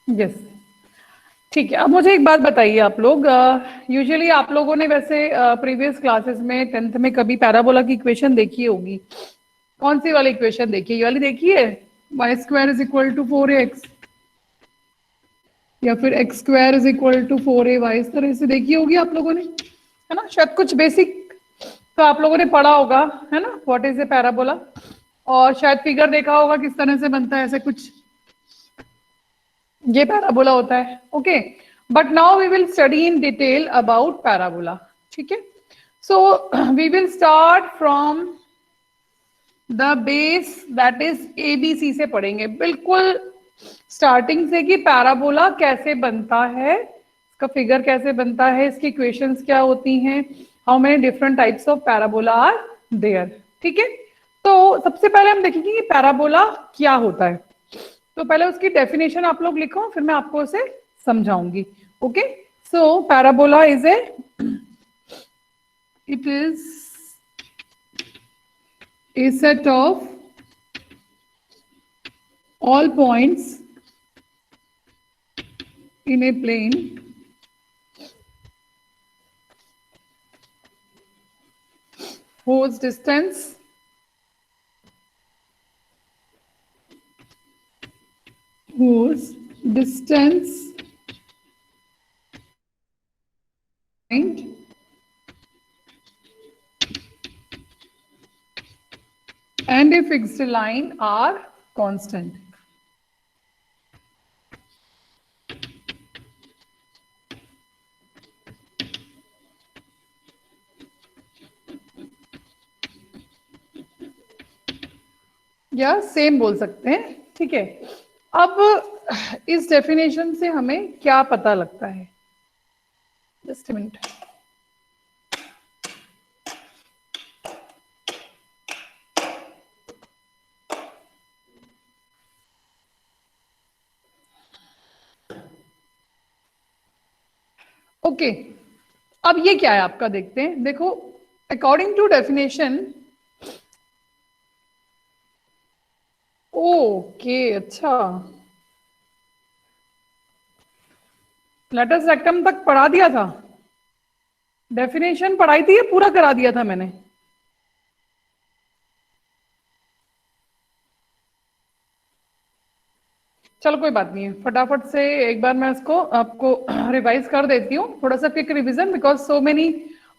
Yes, ठीक है। अब मुझे एक बात बताइए, आप लोग यूजुअली आप लोगों ने वैसे प्रीवियस क्लासेस में 10th में कभी पैराबोला की इक्वेशन देखी होगी। कौन सी वाली इक्वेशन देखी है? ये वाली देखी है, y square is equal to 4x, या फिर x square is equal to 4ay, इस तरह से देखी होगी आप लोगों ने, है ना? शायद कुछ बेसिक तो आप लोगों ने पढ़ा होगा, है ना, व्हाट इज ए पैराबोला। और शायद फिगर देखा होगा किस तरह से बनता है, ऐसे कुछ ये पैराबोला होता है। Okay, but now we will study in detail about parabola. ठीक है, so we will start from the base, that is ABC से पढ़ेंगे, बिल्कुल स्टार्टिंग से कि पैराबोला कैसे बनता है, इसका फिगर कैसे बनता है, इसकी इक्वेशंस क्या होती हैं, how many different types of parabola are there. ठीक है, तो सबसे पहले हम देखेंगे कि पैराबोला क्या होता है। तो पहले उसकी डेफिनेशन आप लोग लिखो, फिर मैं आपको उसे समझाऊंगी। Okay, so parabola is it is a set of all points in a plane whose distance point and a fixed line are constant. या सेम बोल सकते हैं। ठीक है, अब इस डेफिनेशन से हमें क्या पता लगता है, जस्ट अ मिनट। ओके, अब ये क्या है आपका, देखते हैं। देखो, अकॉर्डिंग टू डेफिनेशन, ओके अच्छा, लेटस रेक्टम तक पढ़ा दिया था, डेफिनेशन पढ़ाई थी या पूरा करा दिया था मैंने? चलो कोई बात नहीं है, फटाफट से एक बार मैं इसको आपको रिवाइज कर देती हूँ, थोड़ा सा quick revision, because so many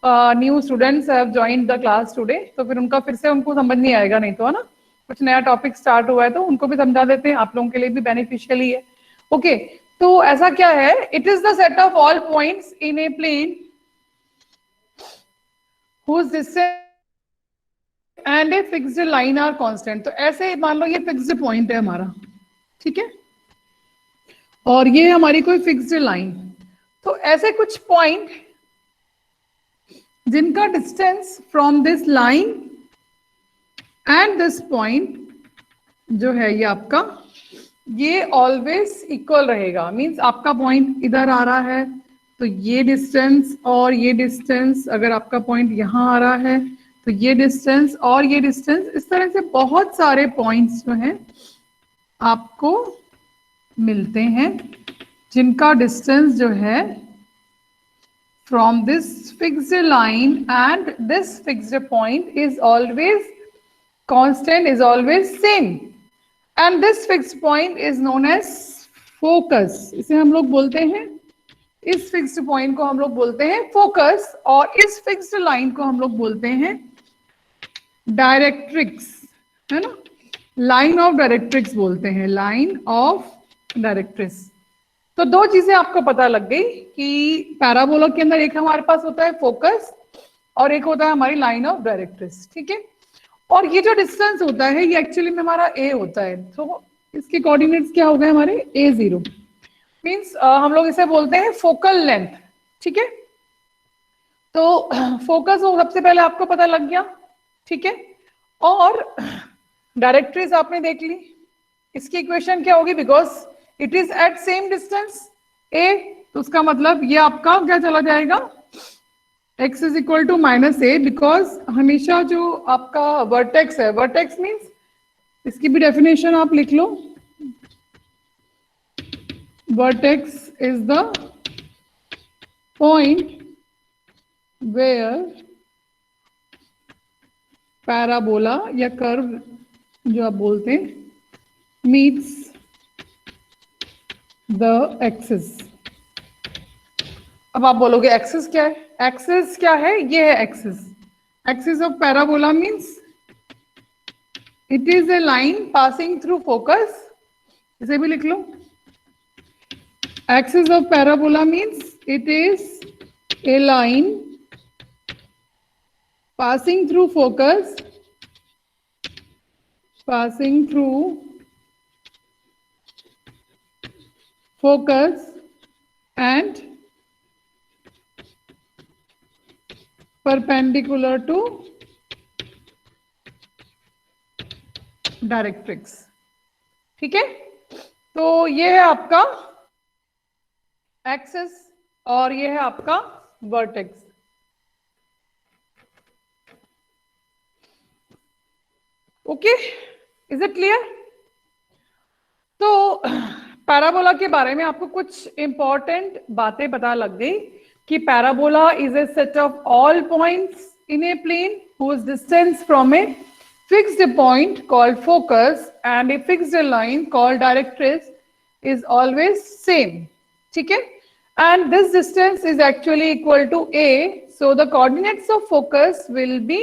new students have joined the class today, तो फिर उनका फिर से उनको समझ नहीं आएगा नहीं तो, है ना। कुछ नया टॉपिक स्टार्ट हुआ है तो उनको भी समझा देते हैं, आप लोगों के लिए भी बेनिफिशियल ही है। ओके, तो ऐसा क्या है, it is the set of all points in a plane whose distance and a fixed line are constant। तो ऐसे मान लो ये फिक्स्ड पॉइंट है हमारा, ठीक है, और ये हमारी कोई फिक्स्ड लाइन। तो ऐसे कुछ पॉइंट जिनका distance from this line and this point जो है ये आपका, ये ऑलवेज इक्वल रहेगा। मींस आपका पॉइंट इधर आ रहा है तो ये डिस्टेंस और ये डिस्टेंस, अगर आपका पॉइंट यहाँ आ रहा है तो ये डिस्टेंस और ये डिस्टेंस, इस तरह से बहुत सारे पॉइंट्स जो हैं आपको मिलते हैं जिनका डिस्टेंस जो है from this fixed line and this fixed point is always constant, is always same, and this fixed point is known as focus. इसे हम लोग बोलते हैं, इस फिक्स्ड पॉइंट को हम लोग बोलते हैं फोकस, और इस फिक्स्ड लाइन को हम लोग बोलते हैं डायरेक्ट्रिक्स, है ना, लाइन ऑफ डायरेक्ट्रिक्स बोलते हैं, लाइन ऑफ डायरेक्ट्रिक्स। तो दो चीजें आपको पता लग गई कि पैराबोला के अंदर एक हमारे पास होता है फोकस और एक होता है हमारी लाइन ऑफ डायरेक्ट्रिक्स। ठीक है, और ये जो डिस्टेंस होता है ये एक्चुअली में हमारा ए होता है, तो इसके कोऑर्डिनेट्स क्या हो गए हमारे, A0, मीन्स हम लोग इसे बोलते हैं फोकल लेंथ। ठीक है, तो फोकस वो सबसे पहले आपको पता लग गया, ठीक है, और डायरेक्ट्रिक्स आपने देख ली, इसकी इक्वेशन क्या होगी, because it is at same distance a, तो उसका मतलब ये आपका क्या चला जाएगा, x is equal to -a, because हमेशा जो आपका वर्टेक्स है, वर्टेक्स मीन्स इसकी भी डेफिनेशन आप लिख लो। Vertex is the point where parabola या कर्व जो आप बोलते हैं मीट्स द एक्सिस। अब आप बोलोगे एक्सिस क्या है? एक्सिस क्या है? ये है axis. Axis of parabola means it is a line passing through focus. इसे भी लिख लो। Axis of parabola means it is a line passing through focus, passing through focus and perpendicular to directrix. ठीक है, तो ये है आपका एक्सिस और ये है आपका vertex. Okay, is it clear? तो पैराबोला के बारे में आपको कुछ इंपॉर्टेंट बातें पता लग गई कि parabola is a set of all points in a plane whose distance from a fixed point called focus and a fixed line called directrix is always same. ठीक है, and this distance is actually equal to a, so the coordinates of focus will be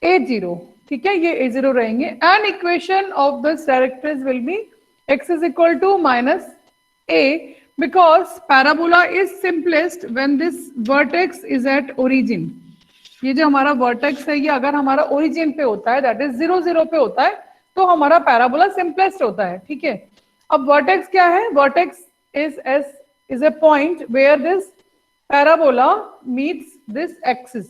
a0. ठीक है, ये a0 रहेंगे and equation of this directrix will be x is equal to minus a because parabola is simplest when this vertex is at origin. ये जो हमारा vertex है ये अगर हमारा ओरिजिन पे होता है दैट इज 0 0 पे होता है तो हमारा पैराबोला सिंपलेस्ट होता है। ठीक है, अब वर्टेक्स क्या है? Vertex is a point where this parabola meets this axis,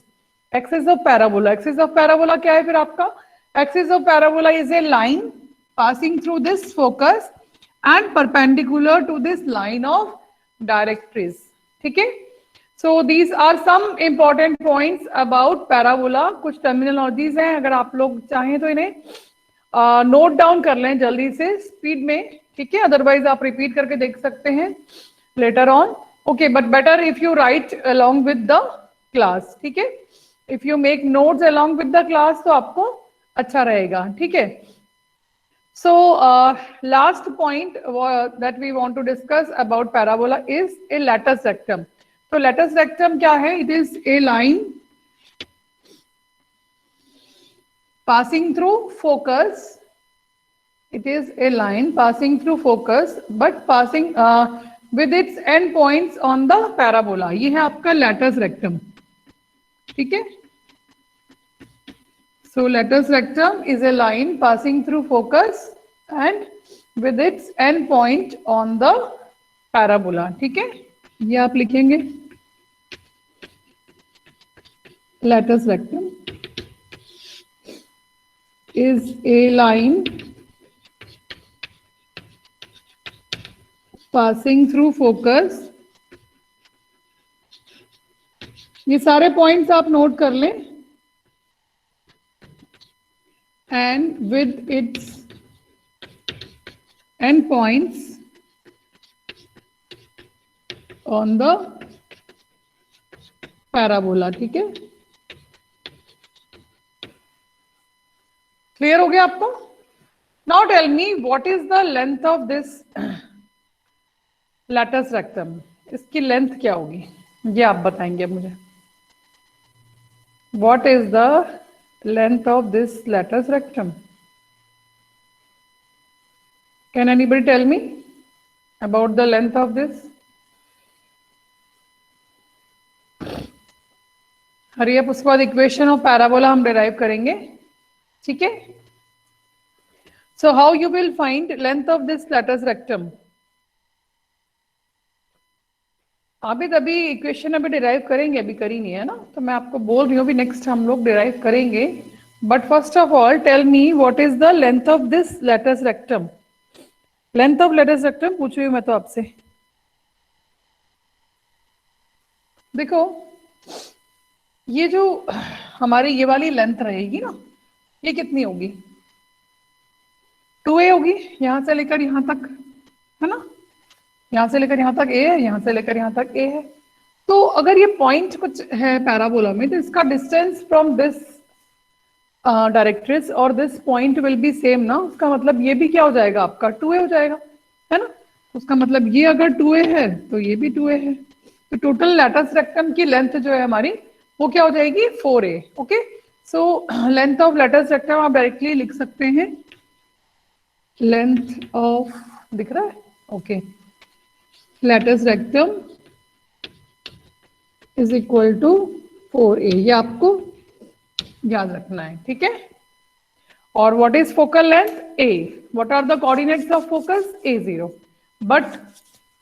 axis of parabola. Axis of parabola क्या है फिर आपका? Axis of parabola is a line passing through this focus and perpendicular to this line of directrix. ठीक है, so these are some important points about parabola। कुछ terminologies हैं, अगर आप लोग चाहें तो इन्हें नोट डाउन कर लें जल्दी से स्पीड में। ठीक है, अदरवाइज आप रिपीट करके देख सकते हैं later on. Okay, but better if you right along with the class. ठीक है, if you make notes along with the class तो आपको अच्छा रहेगा। ठीक है, so last point that we want to discuss about parabola is a lattice rectum। तो latus rectum क्या है? It is a line passing through focus. It is a line passing through focus but passing with its and points on the parabola. ये है आपका latus rectum. ठीक है, so let's rectum is a line passing through focus and with its and point on the parabola. ठीक है, ये आप लिखेंगे lattice rectum is a line passing through focus। ये सारे पॉइंट्स आप नोट कर लें and with its end points on the parabola। ठीक है, क्लियर हो गया आपको? Now tell me what is the length of this latus rectum. इसकी लेंथ क्या होगी ये आप बताएंगे मुझे। What is the length of this latus rectum? Can anybody tell me about the length of this? Hurry up, उसके बाद equation of parabola हम डिराइव करेंगे। ठीक है, so how you will find length of this latus rectum? अभी तभी equation अभी derive करेंगे, अभी करी नहीं है ना, तो मैं आपको बोल रही हूँ अभी नेक्स्ट हम लोग डिराइव करेंगे। But first of all tell me what is the length of this latus rectum. Length of latus rectum पूछ रही हूँ मैं तो आपसे। देखो ये जो हमारी ये वाली लेंथ रहेगी ना, ये कितनी होगी? 2a होगी, यहां से लेकर यहां तक, है ना, यहां से लेकर यहां तक a है, यहां से लेकर यहां तक a है। तो अगर ये पॉइंट कुछ है पैराबोला में, तो इसका डिस्टेंस फ्रॉम दिस डायरेक्ट्रिक्स और this point will be same ना, उसका मतलब ये भी क्या हो जाएगा आपका 2a हो जाएगा, है ना। उसका मतलब ये अगर 2a है तो ये भी 2a है, तो टोटल लैटिस रेक्टम की लेंथ जो है हमारी वो क्या हो जाएगी 4a। Okay, so length of latus rectum आप डायरेक्टली लिख सकते हैं, लेंथ ऑफ, दिख रहा है, okay, latus rectum is equal to 4a, ये आपको याद रखना है, ठीक है। और what is focal length a, what are the coordinates of focus a0, but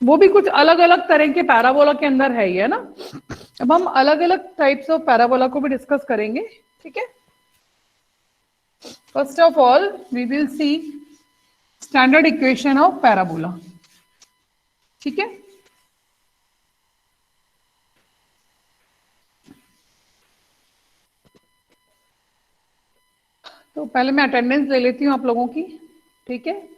वो भी कुछ अलग अलग तरह के पैराबोला के अंदर है ही, है ना। अब हम अलग अलग टाइप्स ऑफ पैराबोला को भी डिस्कस करेंगे, ठीक है। First of all we will see standard equation of parabola, ठीक है। तो पहले मैं अटेंडेंस ले लेती हूँ आप लोगों की, ठीक है।